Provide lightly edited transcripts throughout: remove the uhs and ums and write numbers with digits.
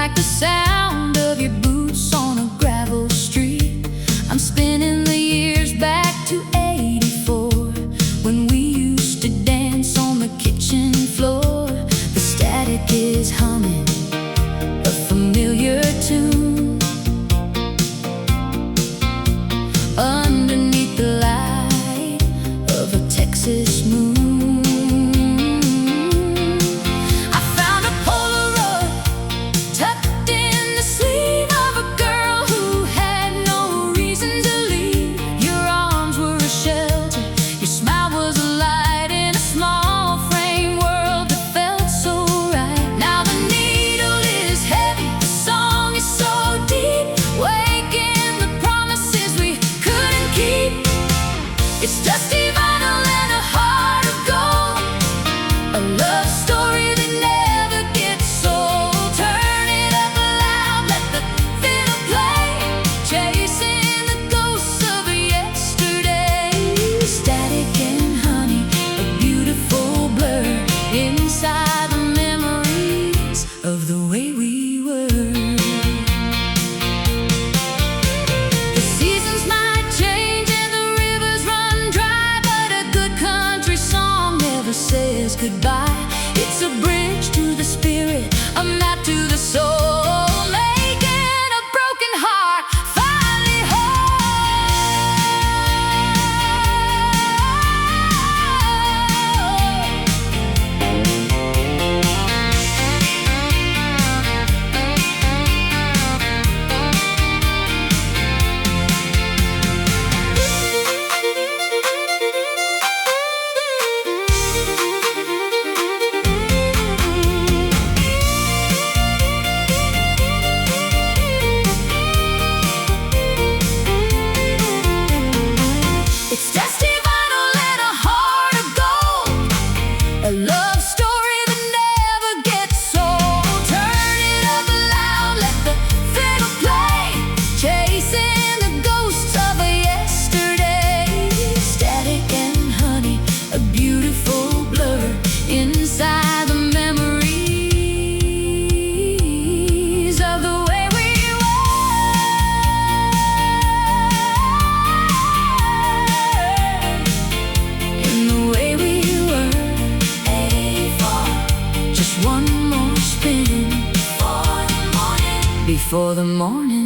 like the sound of your boots on a gravel street. I'm spinning the years back to '84, when we used to dance on the kitchen floor. The static is humming a familiar tune underneath the light of a Texas moon. It's dusty vinyl and a heart of gold, a love story that never gets old. Turn it up loud, let the fiddle play, chasing the ghosts of yesterday. Static and honey, a beautiful blur inside the memories of the way we were. The seasons might change and the rivers run dry, but a good country song never says goodbye. It's a bridge to the spirit, a map to the soul, making a broken heart finally It's dusty vinyl and a heart of gold, a love story that never gets old. Turn it up loud, let the fiddle play, chasing the ghosts of yesterday. Static and honey, a beautiful blur inside the memories of the way we one more spin before the morning.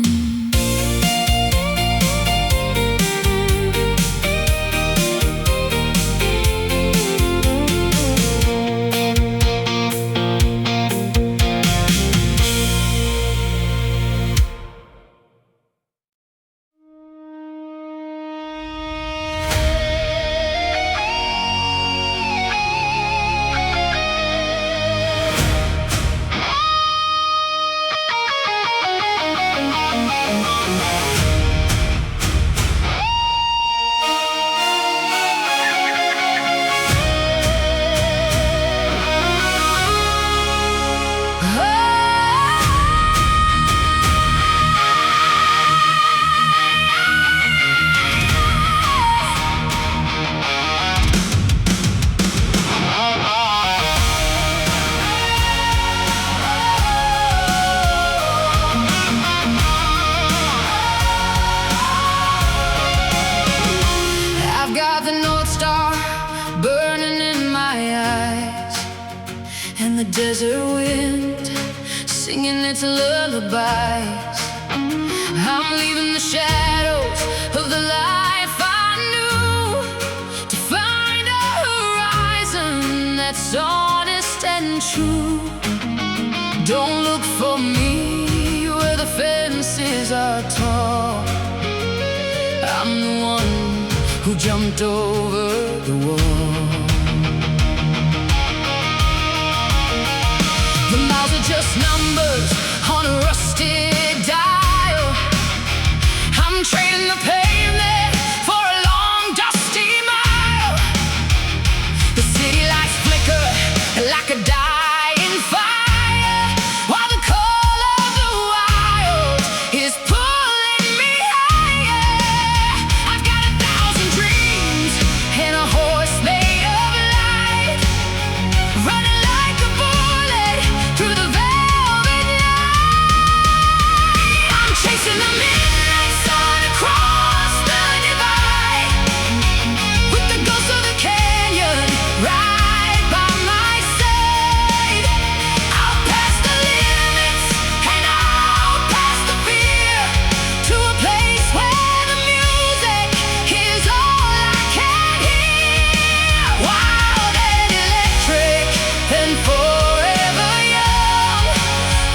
The desert wind singing its lullabies. I'm leaving the shadows of the life I knew to find a horizon that's honest and true. Don't look for me where the fences are tall. I'm the one who jumped over the wall. The miles are just numbers on a rusted dial. I'm trading the pavement for a long dusty mile. The city lights flicker like a dying fire, while the call of the wild is pulling me higher. I've got 1,000 dreams and a horse made of light, running like a bullet through the velvet night.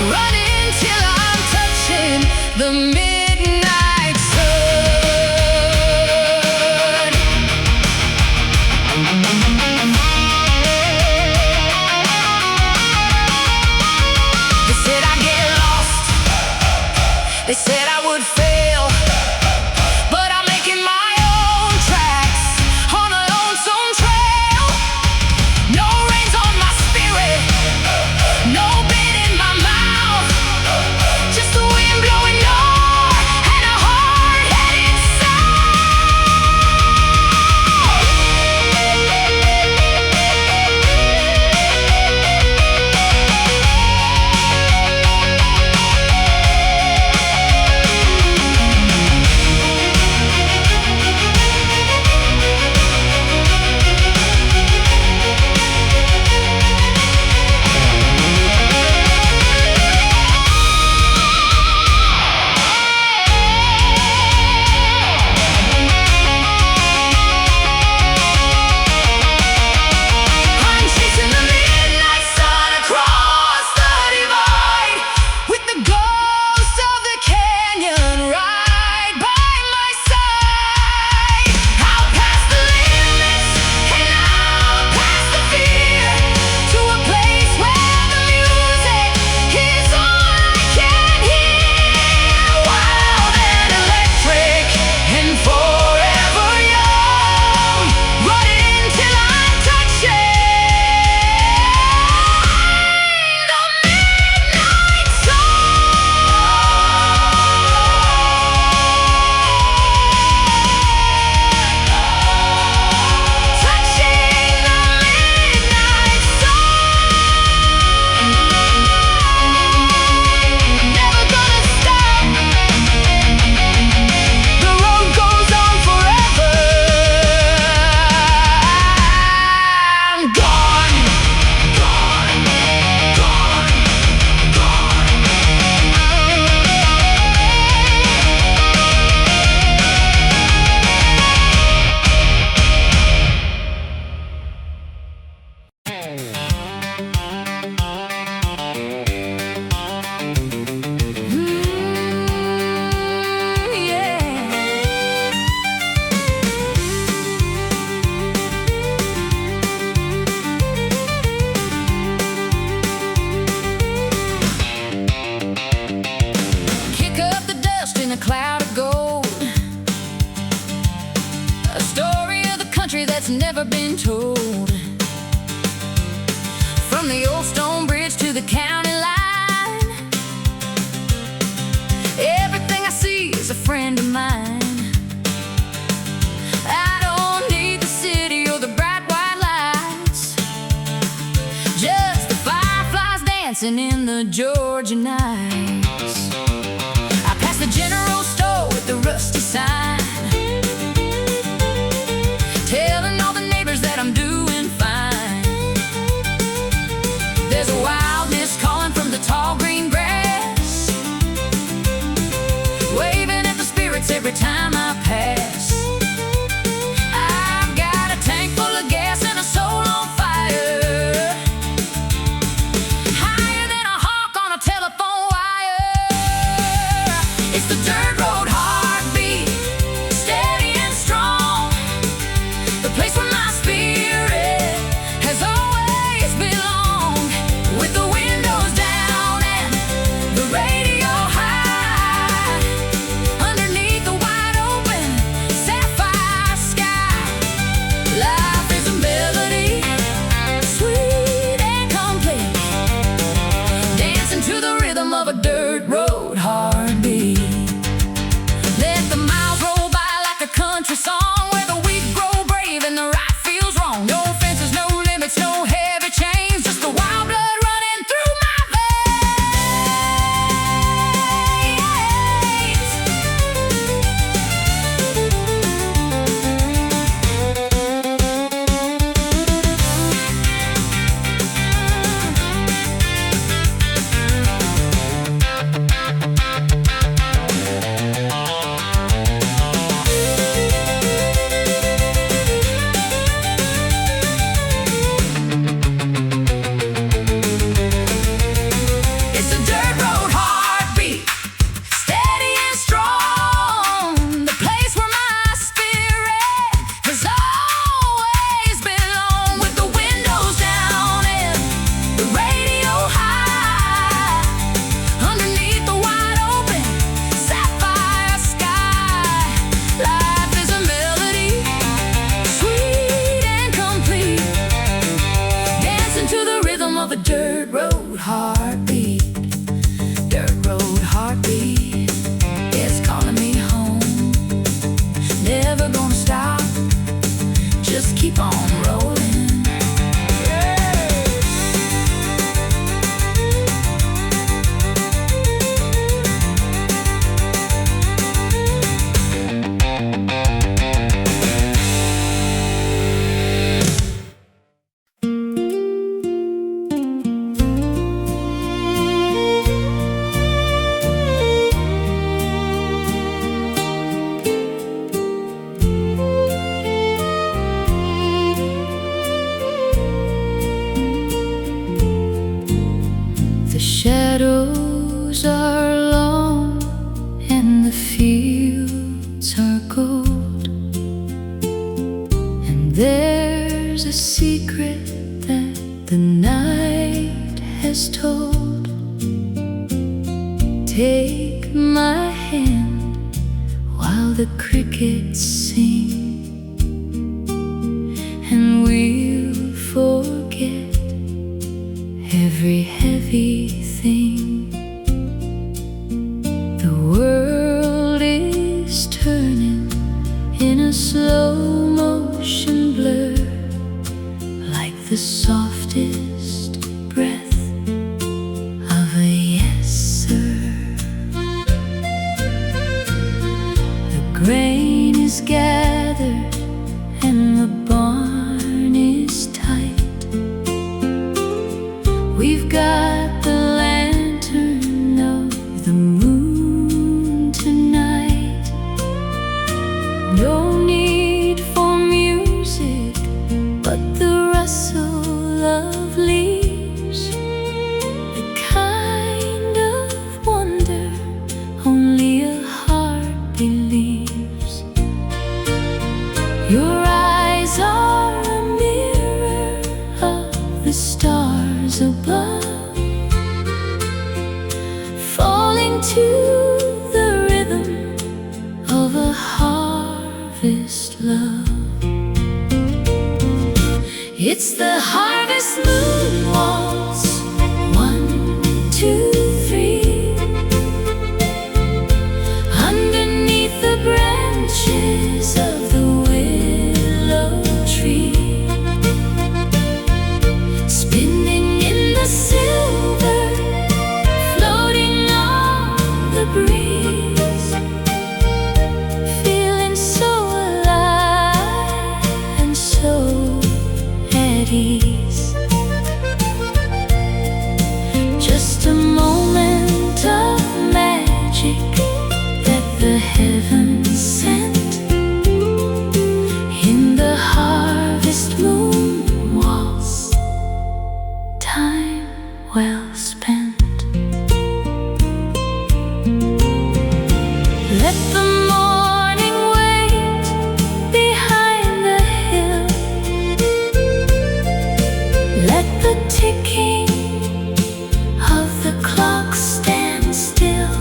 running till I'm touching the midnight sun. They said I'd get lost, they said I would fail, but I'm making my own tracks on a lonesome trail. No reins on my spirit, no bit in my mouth, just the wind blowing north and a hard-headed that's never been told. From the old stone bridge to the county line, everything I see is a friend of mine. I don't need the city or the bright white lights, just the fireflies dancing in the Georgia nights. I pass the general store with the rusty sign, telling all the neighbors that I'm doing fine. There's a wildness calling from the tall green grass, waving at the spirits every time I pass. I've got a tank full of gas and a soul on fire, higher than a hawk on a telephone wire. It's the dirt road heartbeat, steady and strong, the place where my spirit has always belonged. With the windows down and the radio high, underneath the wide open sapphire sky, life is a melody, sweet and complete, dancing to the rhythm of a dirt road heartbeat. The shadows are long and the fields are gold, and there's a secret that the night has told. Take my hand while the crickets sing, and we'll forget every heavy thing. The world is turning in a slow motion blur, like the softest breath of a yes sir. The grain is gathered and the barn is tight. We've got the lantern of the moon tonight. No need for music but the rustle of leaves, the kind of wonder only a heart believes. Your eyes are a mirror of the stars above, falling to the rhythm of a harvest love. It's the harvest moon waltz, 1, 2, 3. Underneath the branches of the willow tree, spinning in the silver, floating on the breeze, feeling so alive and so at ease. Just a moment of magic that the heavens sent, in the harvest moon waltz, time well spent. Let the morning wait behind the hill, let the ticking of the clock stand still.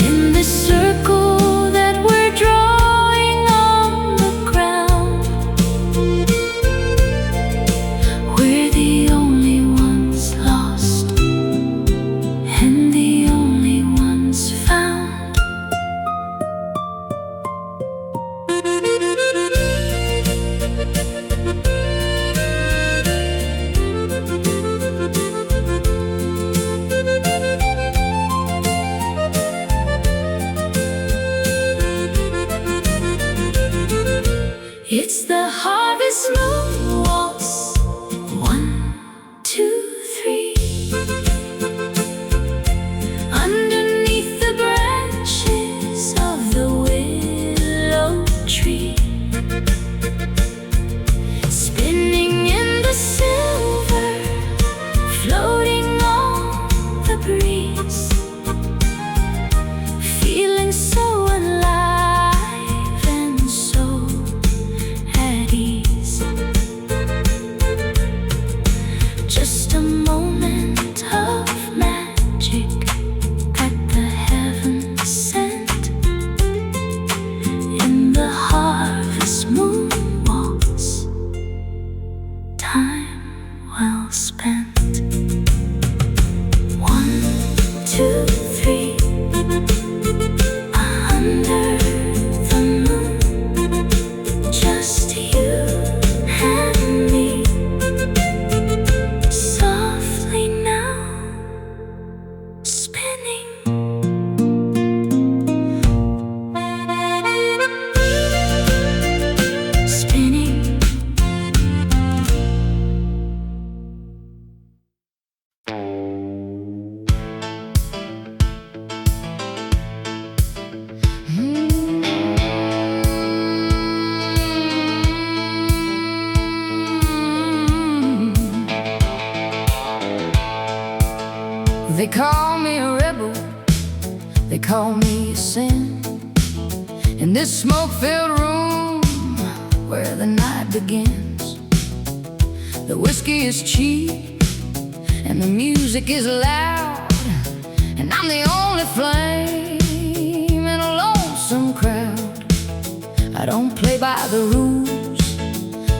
In the circle that we're drawing on the ground, we're the only ones lost and the only ones found. It's the harvest moon waltz, 1, 2, 3. Underneath the branches of the willow tree, spinning in the silver, floating on the breeze, feeling so alive and so at ease. Just a moment of magic that the heavens sent, in the harvest moon waltz, time well spent. 1, 2, 3. Under the moon, just you and me, softly now spinning. Spinning. They call me a rebel, they call me a sin. In this smoke-filled room where the night begins, the whiskey is cheap and the music is loud, and I'm the only flame in a lonesome crowd. I don't play by the rules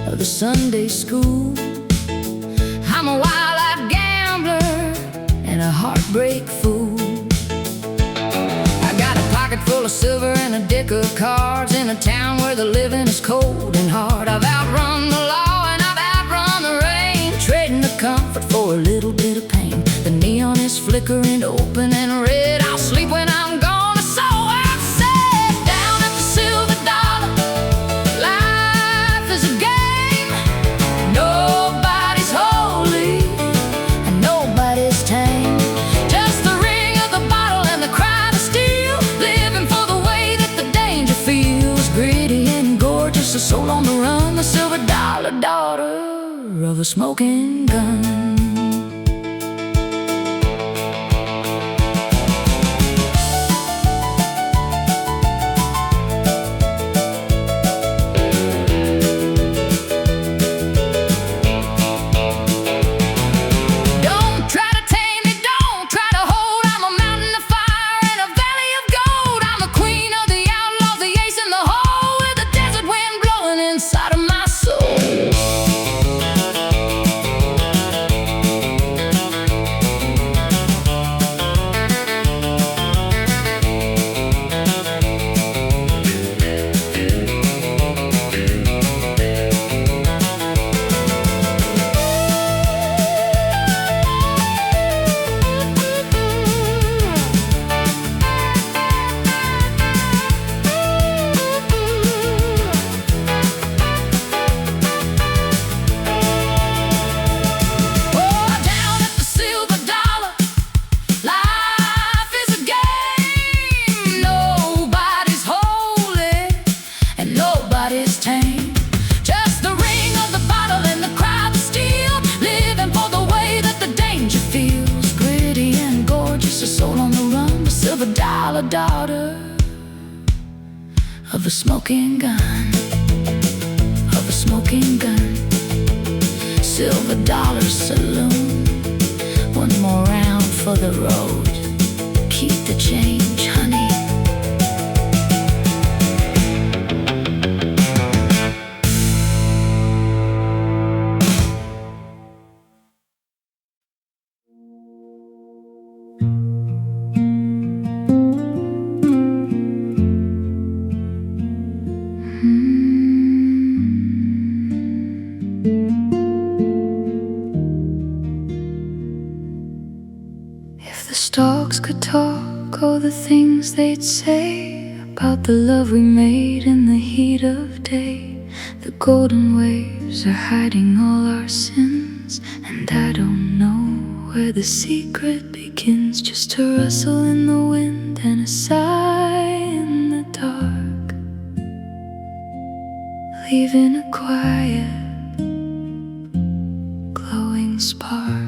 of the Sunday school. I'm a wild-eyed gambler and a heartbreak fool. I got a pocket full of silver and a deck of cards in a town where the living is cold and hard. I've outrun the law and I've outrun the rain, trading the comfort for a little bit of pain. The neon is flickering open and red. I'll sleep when I'm gone. So I've sat down at the silver dollar. Life is a game. Nobody's holy and nobody's tame. Just the ring of the bottle and the cry to steal, living for the way that the danger feels. Gritty and gorgeous, a soul on the run, the silver dollar daughter of a smoking gun. Daughter of a smoking gun, of a smoking gun. Silver dollar saloon, one more round for the road. Keep the change, honey. Stalks could talk, oh, the things they'd say about the love we made in the heat of day. The golden waves are hiding all our sins, and I don't know where the secret begins. Just a rustle in the wind and a sigh in the dark, leaving a quiet, glowing spark.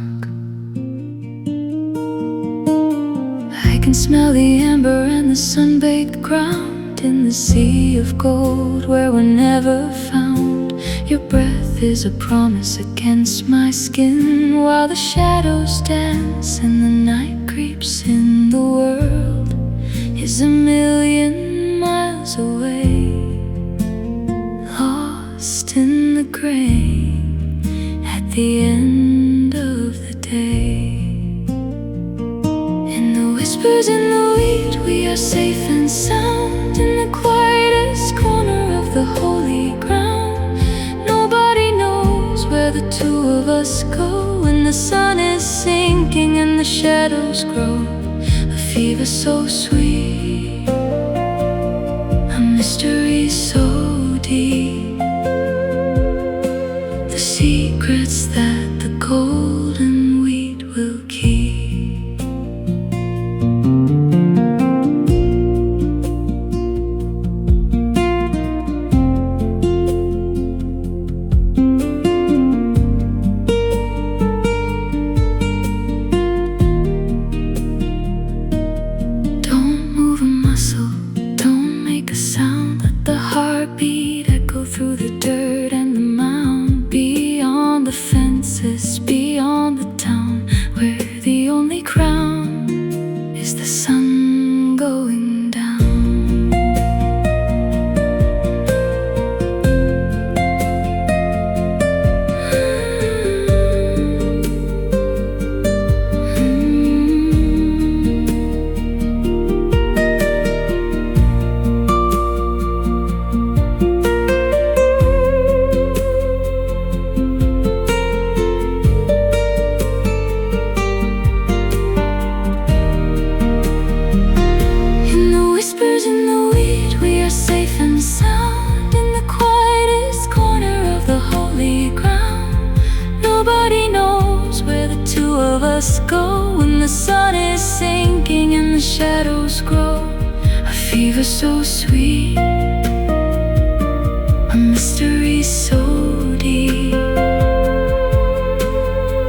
I can smell the amber and the sun-baked ground in the sea of gold where we're never found. Your breath is a promise against my skin while the shadows dance and the night creeps in. The world is a million miles away, lost in the grain at the end of the day. Whispers in the wheat, we are safe and sound in the quietest corner of the holy ground. Nobody knows where the two of us go when the sun is sinking and the shadows grow. A fever so sweet, a mystery so deep, the secrets that the golden wheat will keep. of us go when the sun is sinking and the shadows grow. A fever so sweet, a mystery so deep,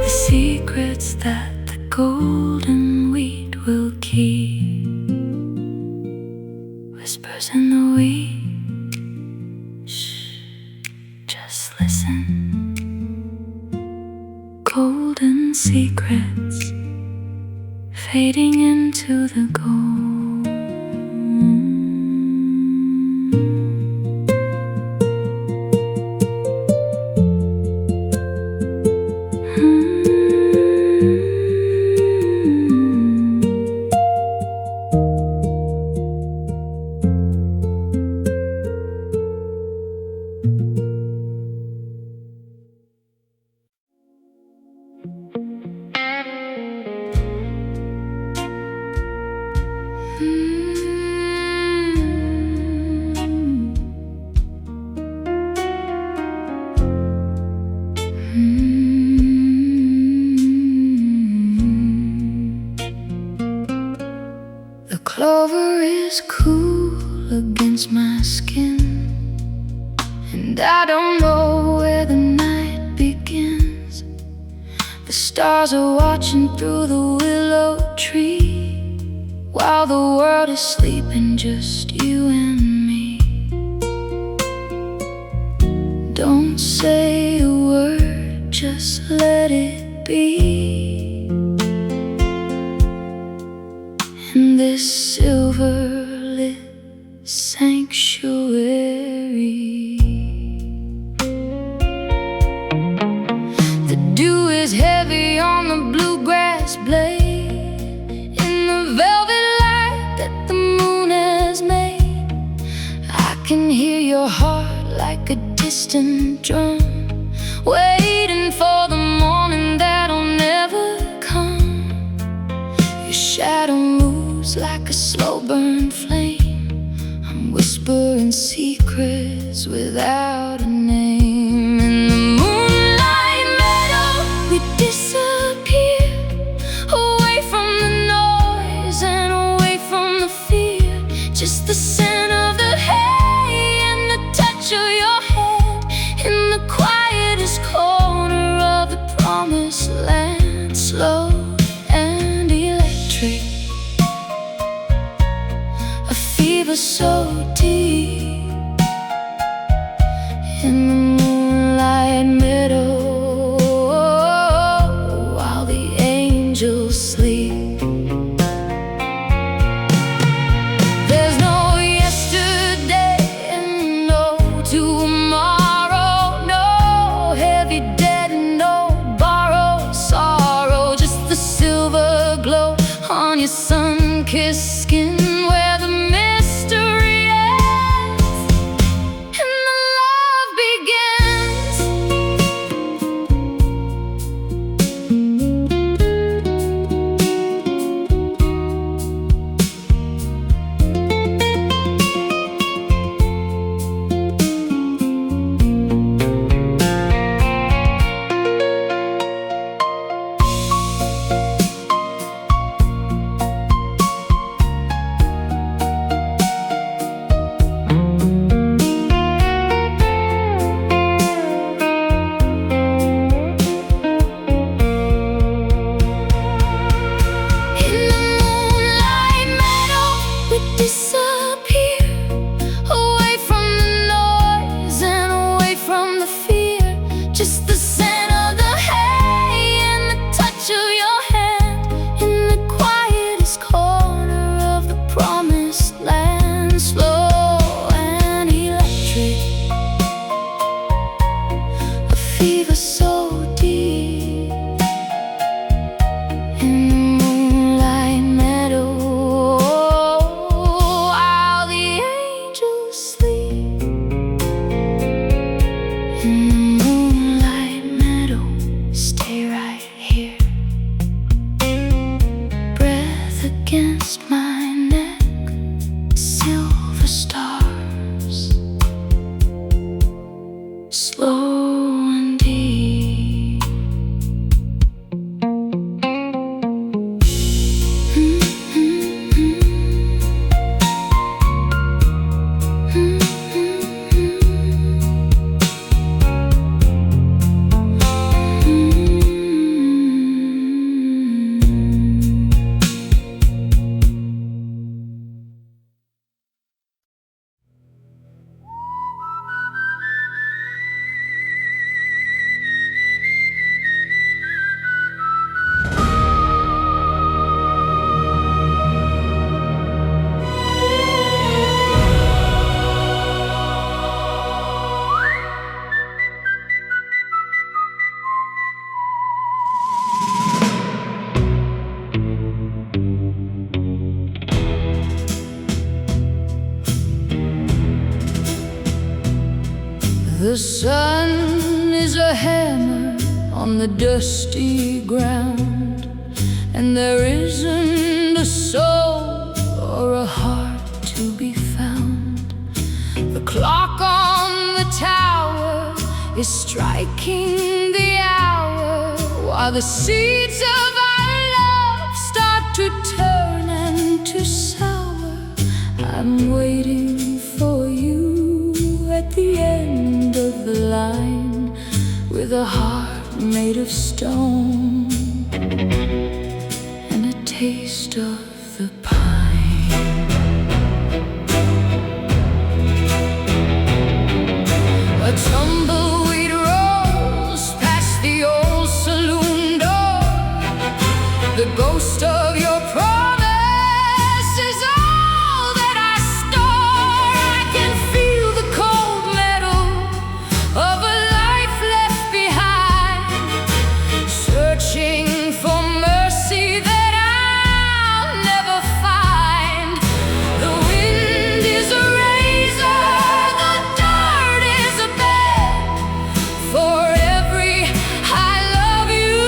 the secrets that the golden wheat will keep. Whispers in the wheat, shh, just listen. Golden secrets fading into the gold. The clover is cool against my skin, and I don't know where the night begins. The stars are watching through the willow tree, while the world is sleeping, just you and me. Don't say a word, just let it be. In this silver-lit sanctuary, the dew is heavy on the bluegrass blade, in the velvet light that the moon has made. I can hear your heart like a distant drum, waiting for the morning that'll never come. Your shadow moves like a slow burn flame. I'm whispering secrets without a name. In the moonlight meadow we disappear, away from the noise and away from the fear. Just the scent of the hay and the touch of your hand, in the quietest corner of the promised land. Slow and electric, a fever so deep. In the moonlight meadow, while the angels sleep. There's no yesterday and no tomorrow, no heavy debt and no borrowed sorrow. Just the silver glow on your sun-kissed skin, where the mystery ends and the love begins. In the moonlight meadow we disappear, away from the noise and away from the fear. Just the scent of the hay and the touch of your hand, in the quietest corner of the promised land. Slow and electric, a fever so deep. In the moonlight meadow, while the angels sleep. In the moonlight meadow, stay right here. Breath against my neck, silver stars, slow and deep. The sun is a hammer on the dusty ground, and there isn't a soul or a heart to be found. The clock on the tower is striking the hour, while the seeds of our love start to turn and to sour. I'm waiting for you at the end of the line, with a heart made of stone and a taste of the pine. A tumbleweed rolls past the old saloon door. The ghost of your promise is all that I store. I can feel the cold metal of a life left behind, searching for mercy that I'll never find. The wind is a razor, the dirt is a bed. For every I love you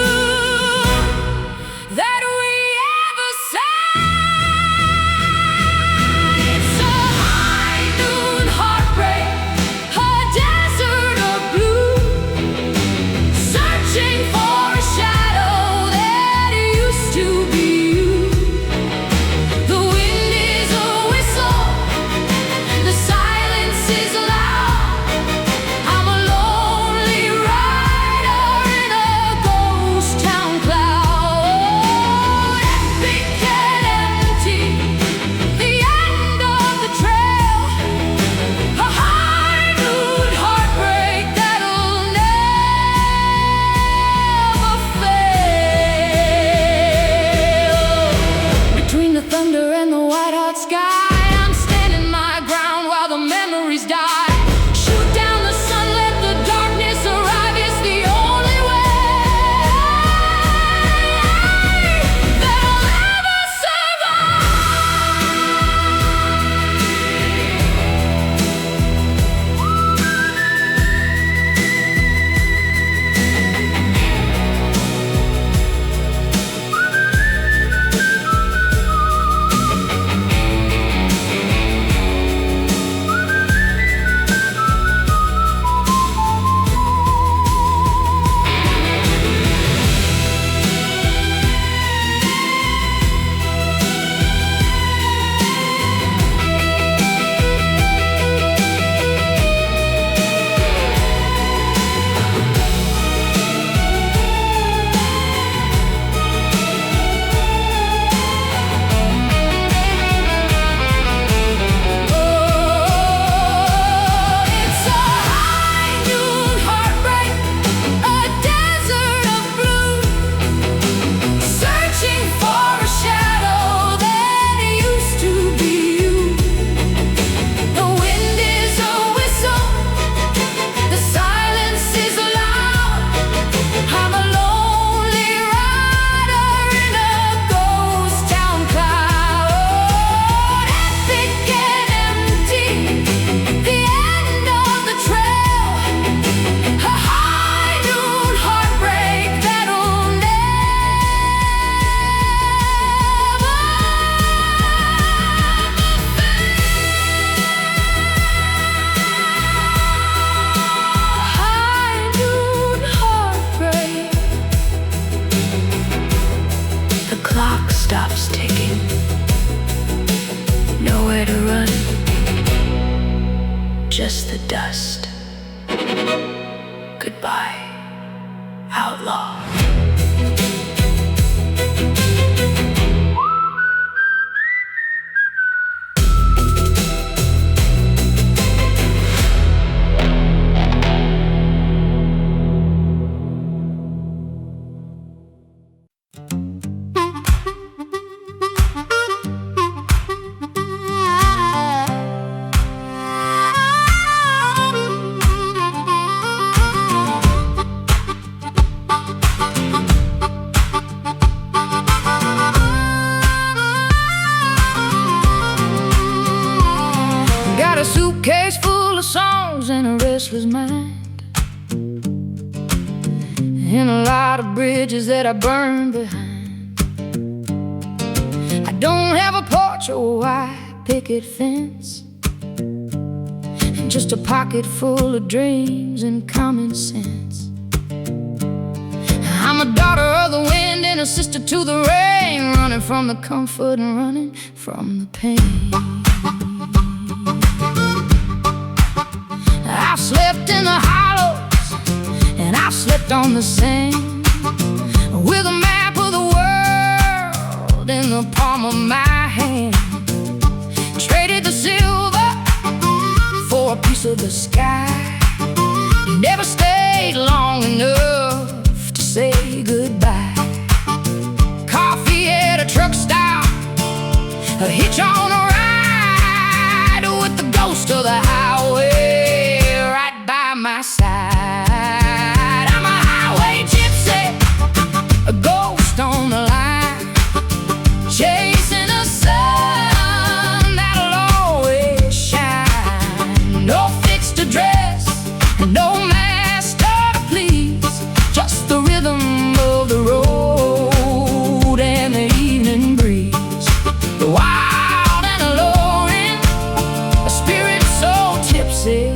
that we ever said. It's a high noon heartbreak, a desert of blue, searching for a shadow that used to be you. The wind is a whistle, the silence is loud. I'm a lonely rider in a ghost town cloud. Epic and empty, the end of the trail. A high noon heartbreak that'll never fail. Between the thunder and the white hot sky, I'm standing my ground while the memories die. Shoot down the sun, let the darkness arrive. It's the only way that I'll ever It's a high noon heartbreak, a desert of blue, searching for a shadow that used to be you. The wind is a whistle, the silence is loud. I'm a lonely rider in a ghost town cloud. Epic and empty, the end of the trail. A high noon heartbreak that'll never high noon heartbreak. The clock stops ticking, nowhere to run, just the dust. Goodbye, outlaw. Got a suitcase full of songs and a restless mind. and a lot of bridges that I burned behind. I don't have a porch or a white picket fence, just a pocket full of dreams and common sense. I'm a daughter of the wind and a sister to the rain, running from the comfort and running from the pain. I've slept in the hollows and I've slept on the sand, with a map of the world in the palm of my hand. Traded the silver for a piece of the sky. Never stayed long enough to say goodbye. Coffee at a truck stop, a hitch on a ride, with the ghost of the highway right by my side. I'm a highway gypsy, a ghost on the line, chasing a sun that'll always shine. No fixed address, no master to please, just the rhythm of the road and the evening breeze. The wild and alluring, a spirit so tipsy.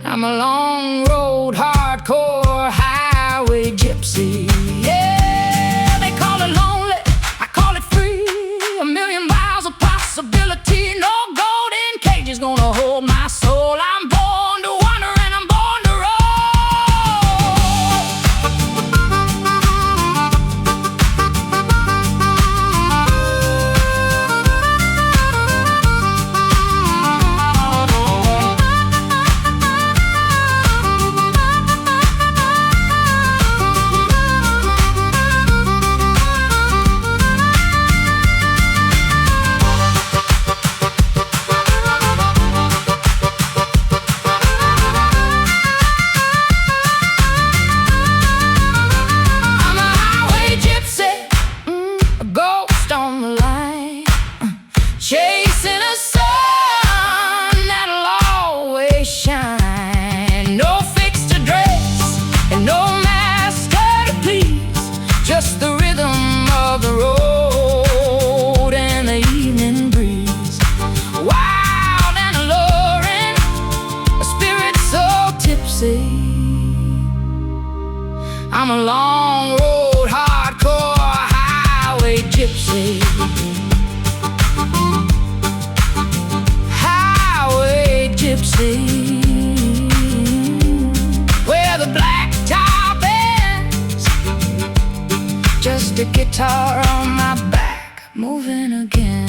I'm a long road, hardcore highway gypsy. Yeah, they call it lonely, I call it free. A million miles of possibility, no golden cages gonna hold my soul. I'm born to wander and I'm born to roll. Chasing a sun that'll always shine. No fixed address and no master to please, just the rhythm of the road and the evening breeze. Wild and alluring, a spirit so tipsy. I'm a long road, hardcore highway gypsy. Gypsy, where the black top ends, just a guitar on my back, moving again.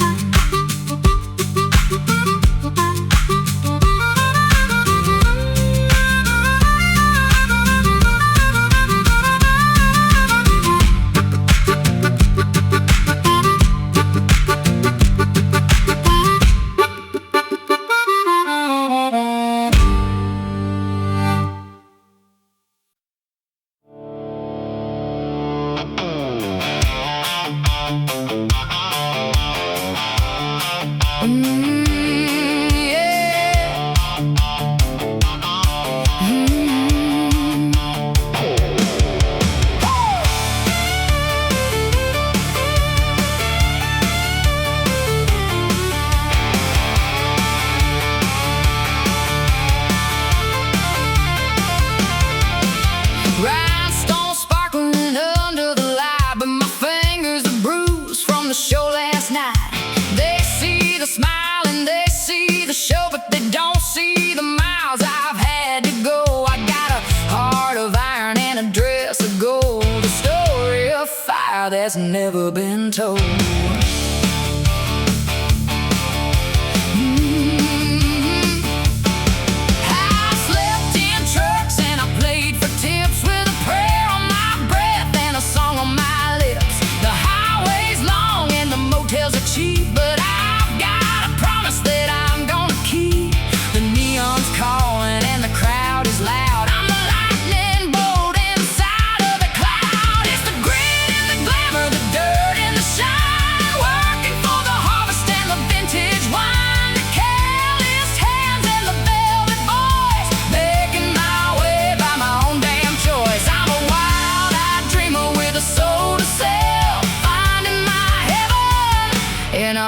Rhinestone sparkling under the light, but my fingers are bruised from the show last night. They see the smile and they see the show, but they don't see the miles I've had to go. I got a heart of iron and a dress of gold, a story of fire that's never been told. But I've got a promise that I'm gonna keep. The neon's calling and the crowd is loud. I'm the lightning bolt inside of the cloud. It's the grit and the glamour, the dirt and the shine.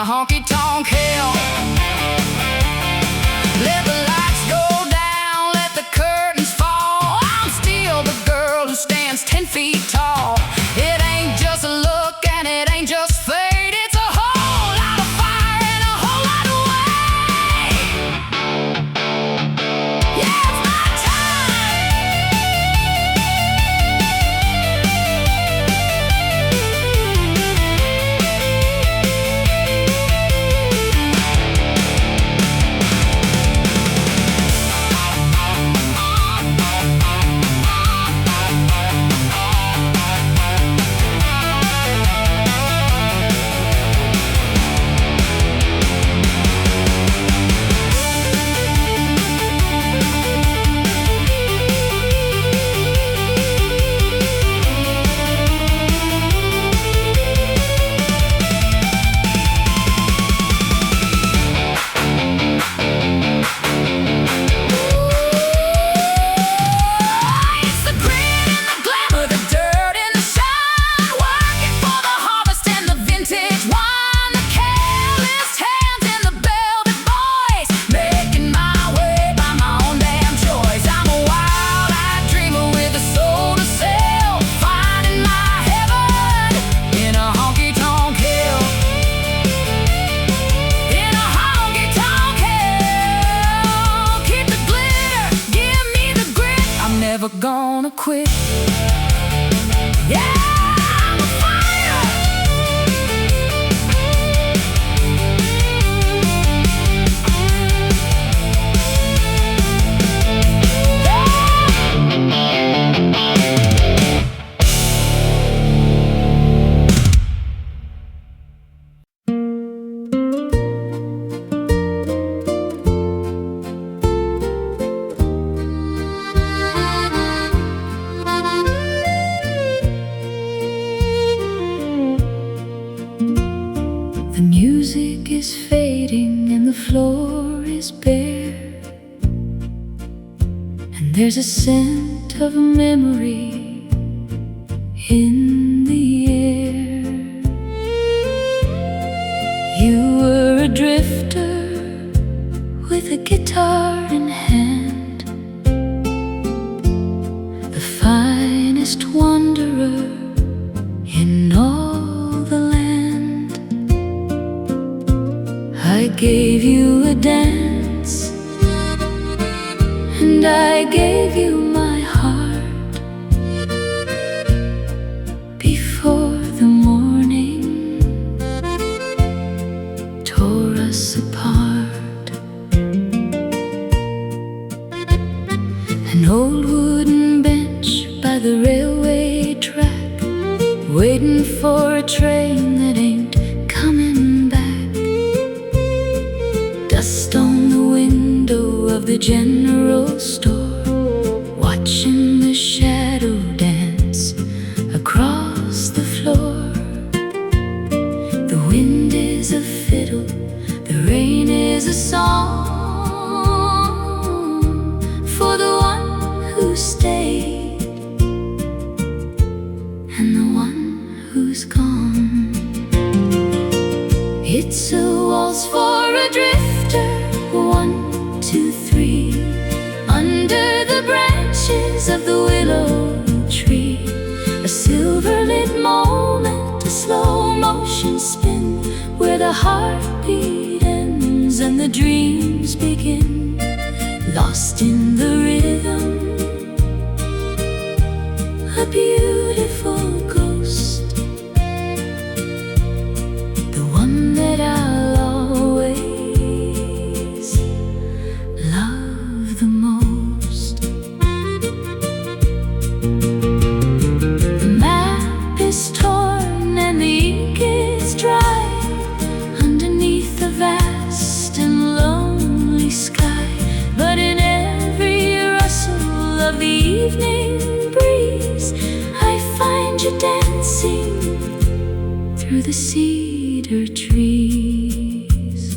honky-tonk hell. Let the lights go down, let the curtains fall. I'm still the girl who stands 10 feet tall. It ain't just a look and it ain't just fate. It's a whole lot of fire and a whole lot of weight. Yeah, it's my never gonna quit. Yeah, I'm a fire. The music is fading and the floor is bare, and there's a scent of memory in the air. You were a drifter with a guitar in hand, the finest wanderer in all the land. I gave you a dance, and I gave you my heart. Before the morning tore us apart. An old wooden bench by the railway track, waiting for a train that ain't coming back. Dust on the window of the general store, watching the shadow dance across the floor. The wind is a fiddle, the rain is a song for the one who stayed and the one who's gone. It's a waltz for a drifter, 1, 2, 3, under the branches of the willow tree. A silver-lit moment, a slow motion spin, where the heartbeat ends and the dreams begin. Lost in the rhythm, a beautiful ghost, the one that I'll always love the most. The map is torn and the ink is dry underneath the vast and lonely sky, but in every rustle of the evening breeze I find you dancing through the cedar trees.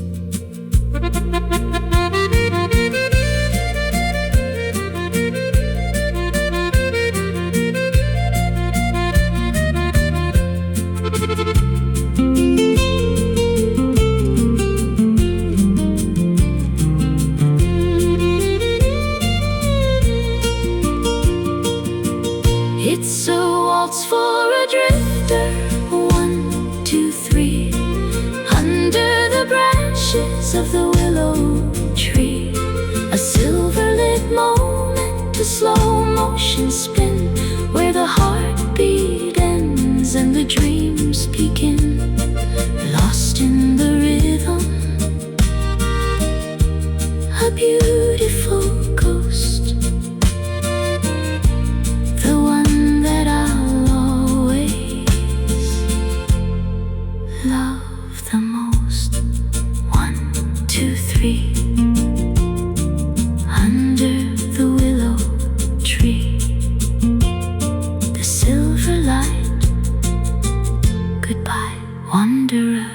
heartbeat ends and the dreams begin, lost in the rhythm. A beautiful ghost, the one that I'll always love the most. 1, 2, 3, under the willow tree, the silver light. Goodbye, wanderer.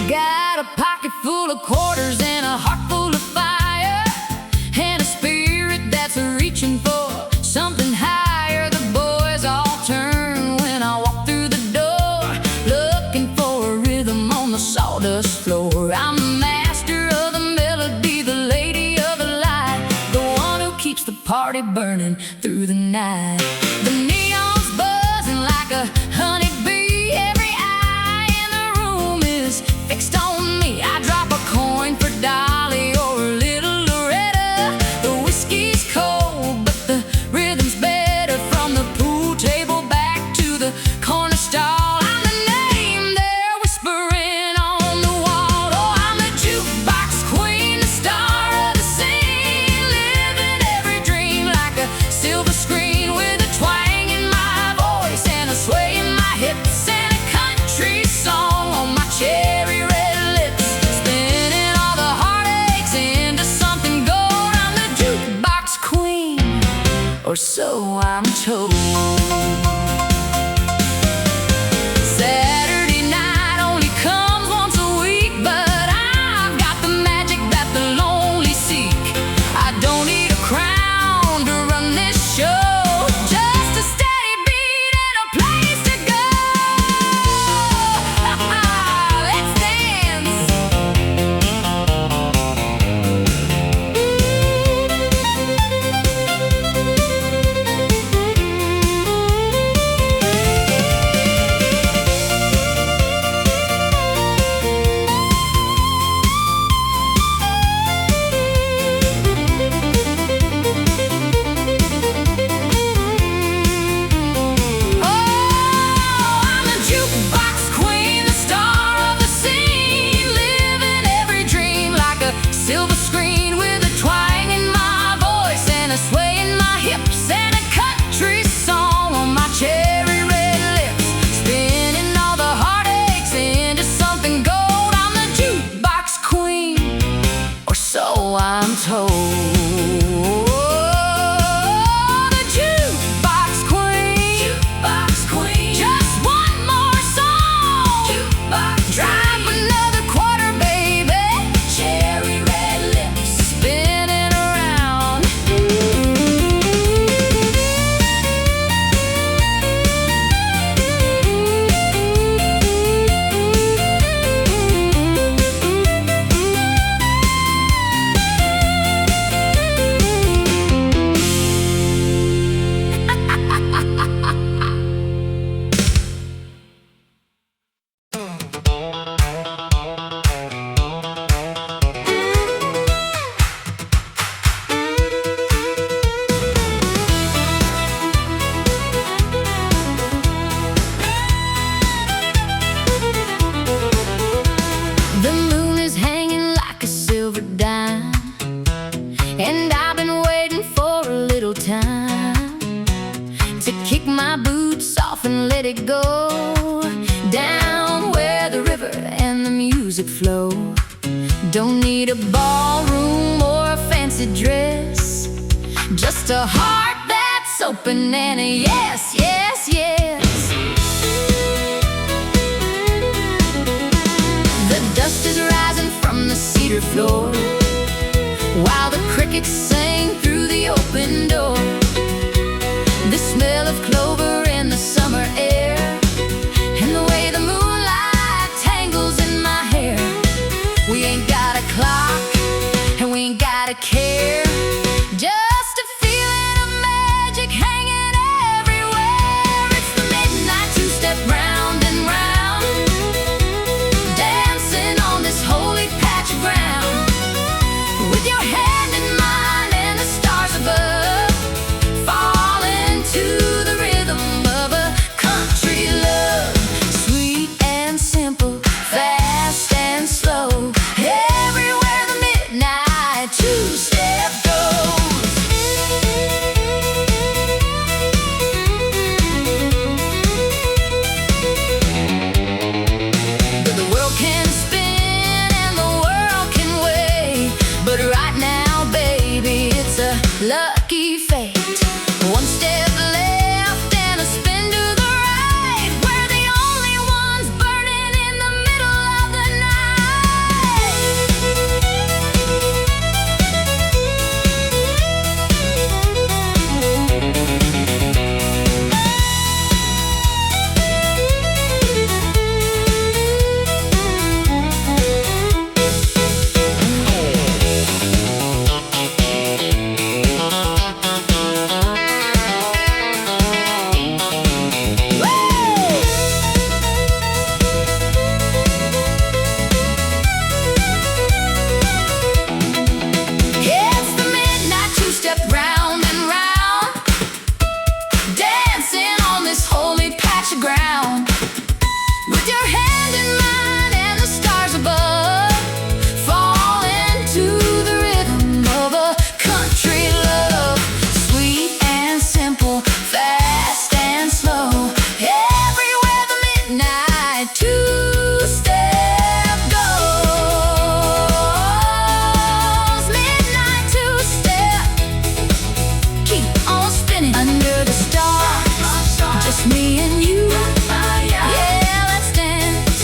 Got a pocket full of quarters and a heart full of fire, and a spirit that's reaching for something higher. The boys all turn when I walk through the door, looking for a rhythm on the sawdust floor. I'm the master of the melody, the lady of the light, the one who keeps the party burning through the night. The neon's buzzing like a honeybee, every eye in the room is fixed on me. I drop a coin for Dolly or a little Loretta. The whiskey's cold, but the rhythm's better. From the pool table back to the corner stall, I'm the name they're whispering on the wall. Oh, I'm the jukebox queen, the star of the scene, living every dream like a silver screen, with a twang in my voice and a sway in my hips, and a country song on my cherry red lips, spinning all the heartaches into something gold. I'm the jukebox queen, or so I'm told. Saturday night only comes once a week, but I've got the magic that the lonely seek. I don't need a crown to run this show, just a steady beat and a place to go. Let's dance. Oh, I'm the jukebox queen, the star of the scene, living every dream like a silver screen, with a twang in my voice and a sway in my hips, and a country song on my cherry red lips, spinning all the heartaches into something gold. I'm the jukebox queen, or so I'm told. The jukebox queen, just one more song. Drive another quarter, baby. Cherry red lips spinning around. The moon is hanging like a silver dime, and I've been waiting for a little time to kick my boots off and let it go down where the river and the music flow. Don't need a ballroom or a fancy dress, just a heart that's open and a yes, yes, yes. cedar floor, while the crickets sang through the open door. The smell of clover in the summer air, and the way the moonlight tangles in my hair. We ain't got a clock, and we ain't got a care, just a feeling of magic hanging everywhere. It's the midnight two-step round and round, dancing on this holy patch of ground, with your hand in mine and the stars above, falling to the rhythm of a country love. Sweet and simple, fast and slow, everywhere the midnight two-step goes. But the world can spin and the world can wait, but right now, baby, it's a lucky fate. One step left and a spin to the right, we're the only ones burning in the middle of the It's the midnight two-step round and round, dancing on this holy patch of ground, with your hand in mine and the stars above, falling to the rhythm of a country love. Sweet and simple, fast and slow, everywhere the midnight two-step goes. Midnight two-step, keep on spinning under the stars, just me and you. Yeah, let's dance.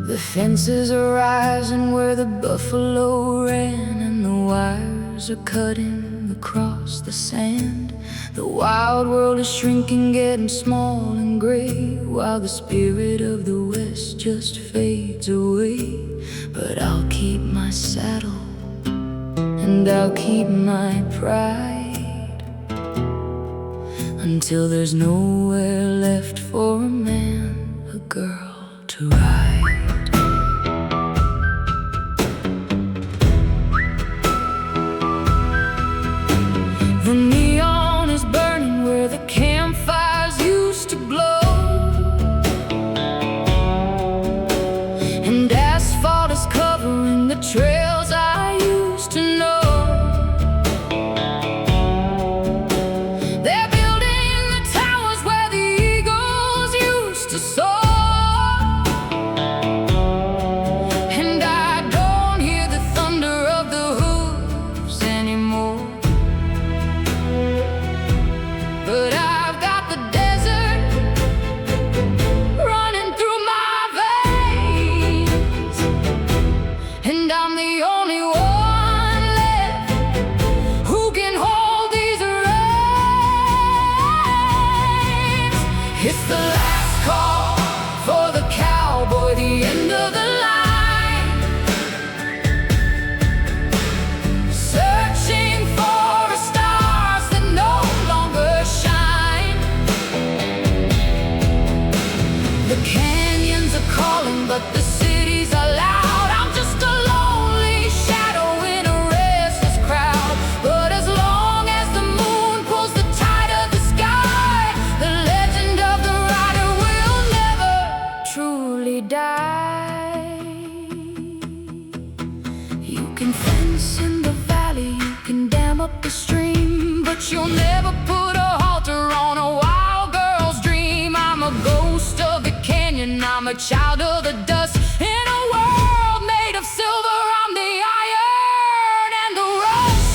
The fences are rising where the buffalo ran, and the wires are cutting across the sand. The wild world is shrinking, getting small and gray, while the spirit of the West just fades away. But I'll keep my saddle, and I'll keep my pride, until there's nowhere left for a man, a girl to ride. The neon is burning where the campfires used to glow, and asphalt is covering the trails I used to know. They're building the towers where the eagles used to soar, and I don't hear the thunder of the hooves anymore. But I've got the desert running through my veins, and I'm the only one left who can hold these reins. It's the last call for the cowboy, the end of the line, searching for a stars that no longer shine. The canyons are calling, but the cities are loud. I'm just a lonely shadow once in the valley, you can dam up the stream, but you'll never put a halter on a wild girl's dream. I'm a ghost of the canyon, I'm a child of the dust. In a world made of silver, I'm the iron and the rust.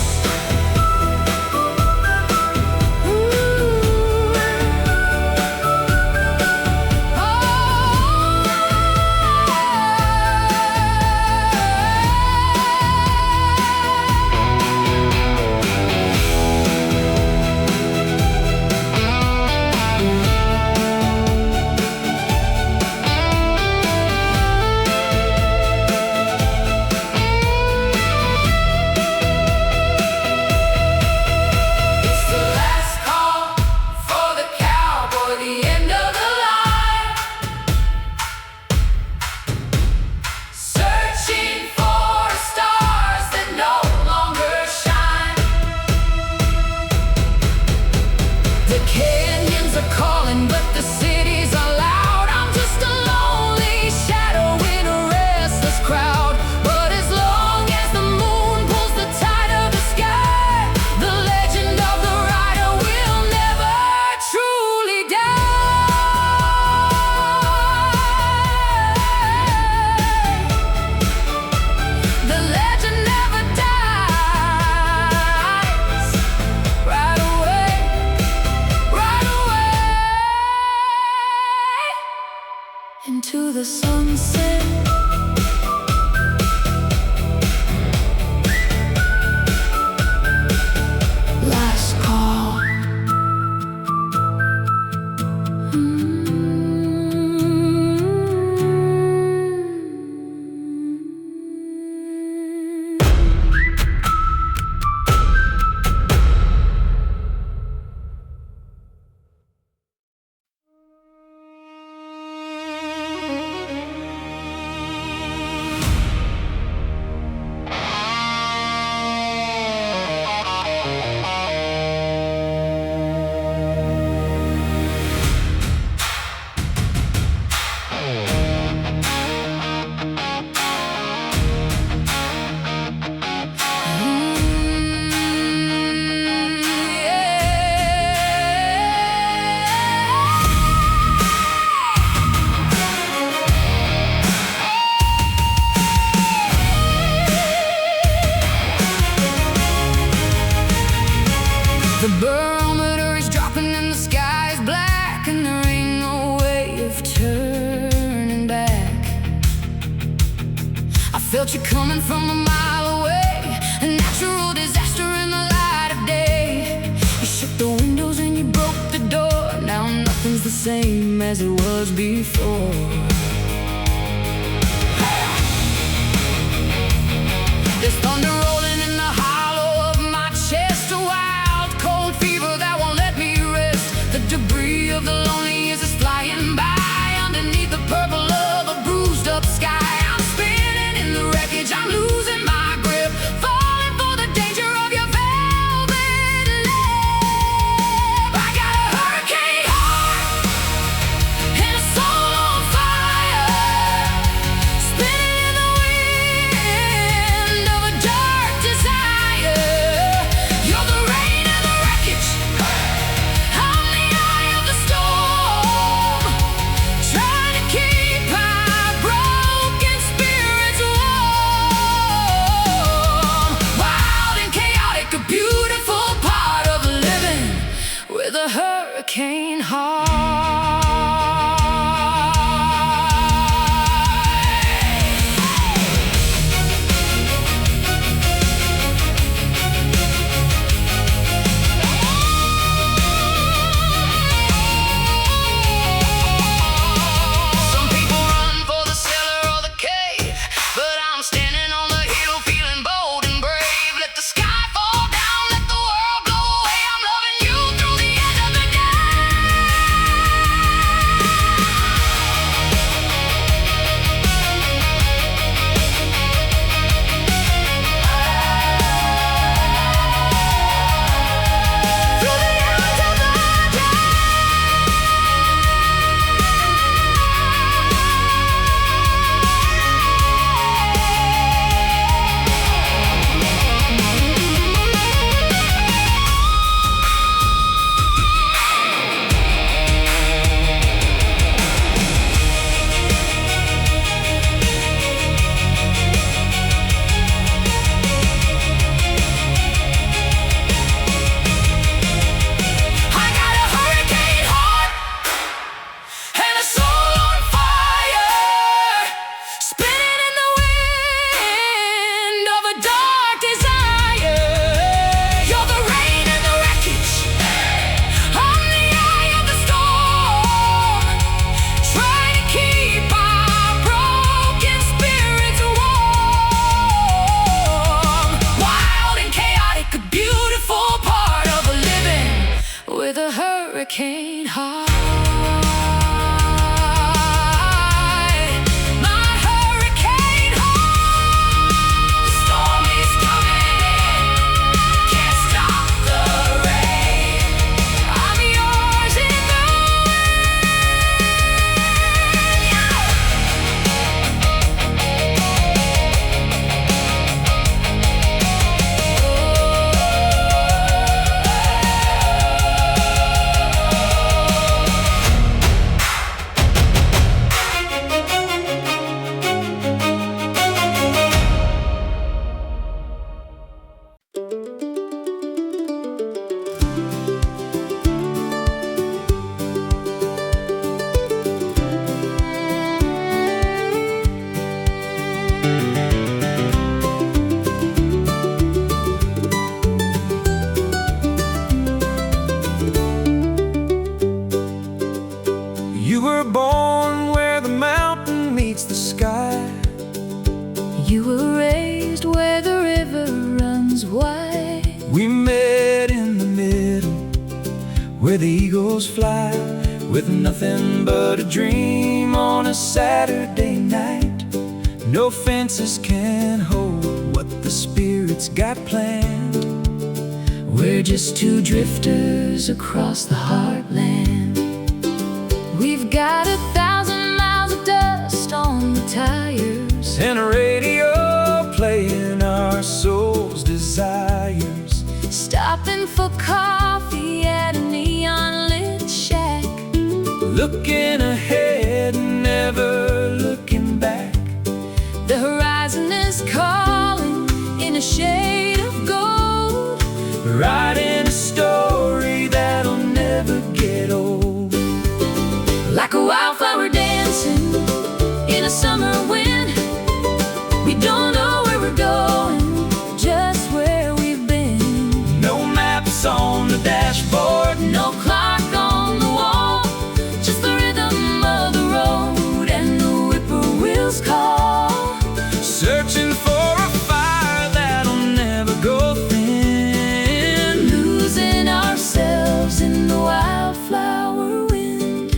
Into the sunset, last call. The barometer is dropping and the sky is black, and there ain't no way of turning back. I felt you coming from a mile away, a natural disaster in the light of day. You shook the windows and you broke the door. Now nothing's the same as it was before. There's thunder rolling in the hollow of my chest, a wild cold fever that won't let me rest. The debris of the lonely years is flying by underneath the purple of a bruised up sky. I'm spinning in the wreckage, I'm losing my grip, falling for the danger of your velvet lip. I got a hurricane heart and a soul on fire, spinning in the wind of a dark desire. You're the rain and the wreckage, I'm the eye of the storm, trying to keep our broken spirits warm. Wild and chaotic, a beautiful part of living with a hurricane heart. Some people run for the cellar or the cave, but I'm standing on the hill feeling bold and brave. Let the sky fall down, let the world blow away. I'm loving you through the end of the day. hurricane high. You were born where the mountain meets the sky. You were raised where the river runs wide. We met in the middle where the eagles fly, with nothing but a dream on a Saturday night. No fences can hold what the Spirit's got planned. We're just two drifters across the heartland. We've got 1,000 miles of dust on the tires, and a radio playing our soul's desires. stopping for coffee at a neon-lit shack, looking ahead, never looking back. The horizon is calling in a shade of gold, writing a story that'll never get old. like a wildflower dancing in a summer wind. We don't know where we're going, just where we've been. No maps on the dashboard, No clock on the wall, just the rhythm of the road and the whippoorwill's call. searching for a fire that'll never go thin, Losing ourselves in the wildflower wind.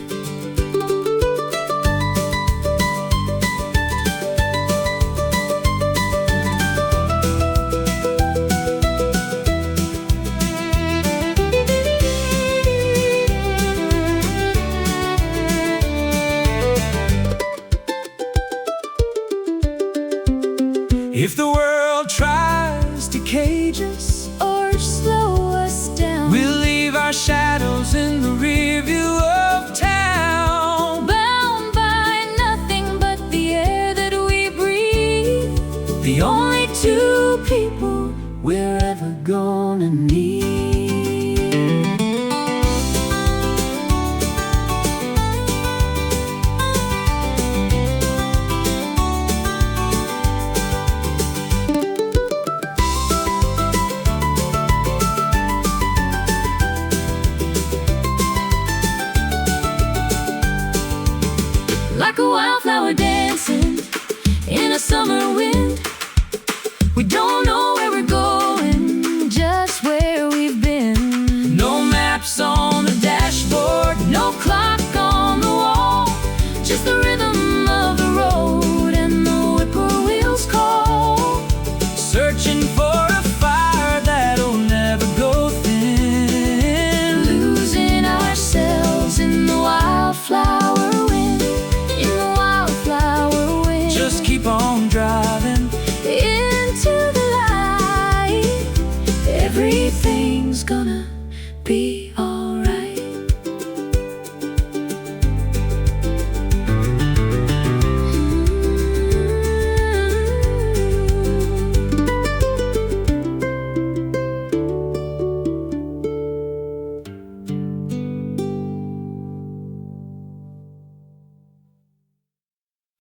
If the world tries to cage us Or slow us down, we'll leave our shadows in the rear view of town. bound by nothing but the air that we breathe, The only two people we're ever gonna need. like a wildflower dancing in a summer wind. We don't know where we're going, just where we've been. No maps on the dashboard, No clock on the wall, just the rhythm of the road and the whippoorwill's call. searching for a fire that'll never go thin, Losing ourselves in the wildflower wind, in the wildflower wind. just keep on driving. Into the light, everything's gonna be